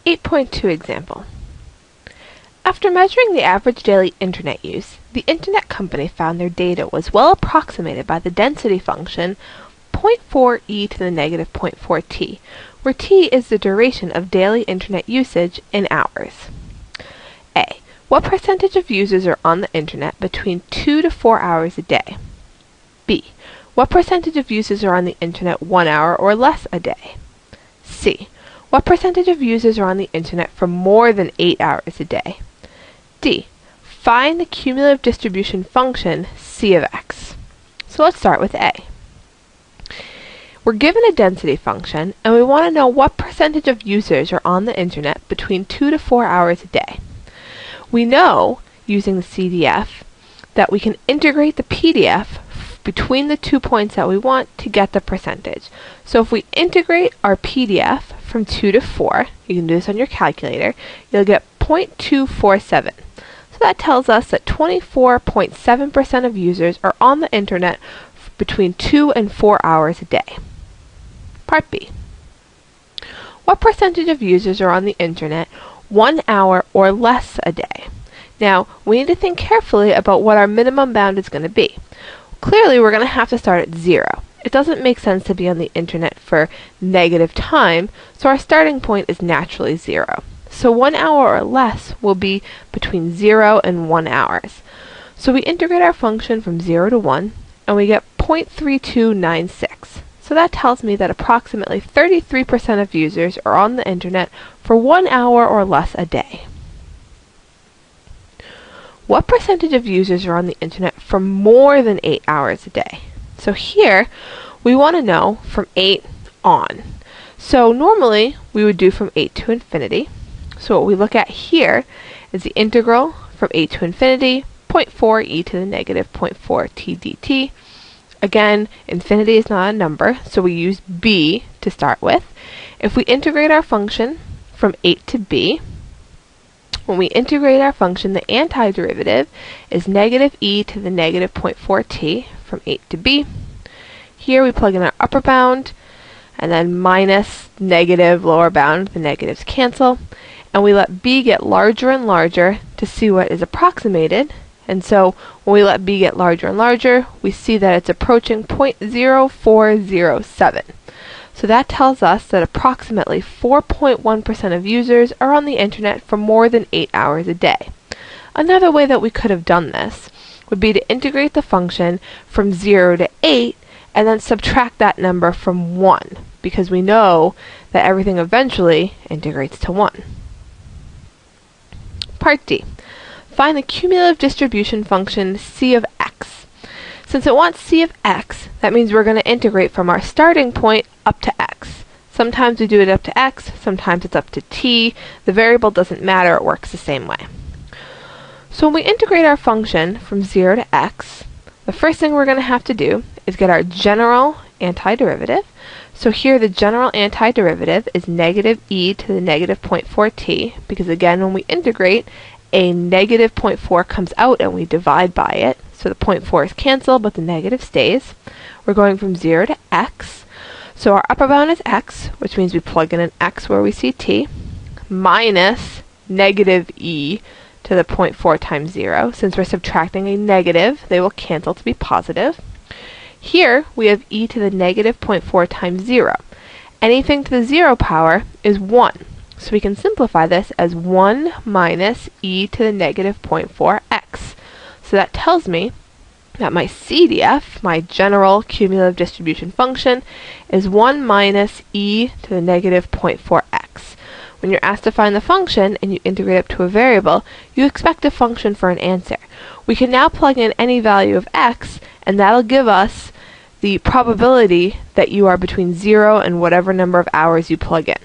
8.2 example. After measuring the average daily internet use, the internet company found their data was well approximated by the density function 0.4 e to the negative 0.4 t, where t is the duration of daily internet usage in hours. A. What percentage of users are on the internet between 2 to 4 hours a day? B. What percentage of users are on the internet 1 hour or less a day? C. What percentage of users are on the internet for more than 8 hours a day? D. Find the cumulative distribution function c of x. So let's start with A. We're given a density function, and we want to know what percentage of users are on the internet between 2 to 4 hours a day. We know, using the CDF, that we can integrate the PDF between the 2 points that we want to get the percentage. So if we integrate our PDF from 2 to 4, you can do this on your calculator, you'll get 0.247. So that tells us that 24.7% of users are on the internet between 2 and 4 hours a day. Part B. What percentage of users are on the internet 1 hour or less a day? Now, we need to think carefully about what our minimum bound is going to be. Clearly, we're going to have to start at 0. It doesn't make sense to be on the internet for negative time, so our starting point is naturally 0. So 1 hour or less will be between 0 and 1 hours. So we integrate our function from 0 to 1, and we get 0.3296. So that tells me that approximately 33% of users are on the internet for 1 hour or less a day. What percentage of users are on the internet for more than 8 hours a day? So here, we want to know from 8 on. So normally, we would do from 8 to infinity. So what we look at here is the integral from 8 to infinity, 0.4 e to the negative 0.4 t dt. Again, infinity is not a number, so we use b to start with. If we integrate our function from 8 to b, when we integrate our function, the antiderivative is negative e to the negative 0.4 t from 8 to b. Here we plug in our upper bound, and then minus negative lower bound, the negatives cancel, and we let b get larger and larger to see what is approximated. And so when we let b get larger and larger, we see that it's approaching 0.0407. So that tells us that approximately 4.1% of users are on the internet for more than 8 hours a day. Another way that we could have done this would be to integrate the function from 0 to 8 and then subtract that number from 1, because we know that everything eventually integrates to 1. Part D. Find the cumulative distribution function c of x. Since it wants c of x, that means we're going to integrate from our starting point up to x. Sometimes we do it up to x, sometimes it's up to t. The variable doesn't matter, it works the same way. So when we integrate our function from 0 to x, the first thing we're going to have to do is get our general antiderivative. So here the general antiderivative is negative e to the negative 0.4 t, because again when we integrate, a negative 0.4 comes out and we divide by it. So the 0.4 is canceled, but the negative stays. We're going from 0 to x. So our upper bound is x, which means we plug in an x where we see t, minus negative e to the 0.4 times 0. Since we're subtracting a negative, they will cancel to be positive. Here, we have e to the negative 0.4 times 0. Anything to the 0 power is 1. So we can simplify this as 1 minus e to the negative 0.4x. So that tells me that my CDF, my general cumulative distribution function, is 1 minus e to the negative 0.4x. When you're asked to find the function and you integrate up to a variable, you expect a function for an answer. We can now plug in any value of x, and that'll give us the probability that you are between 0 and whatever number of hours you plug in.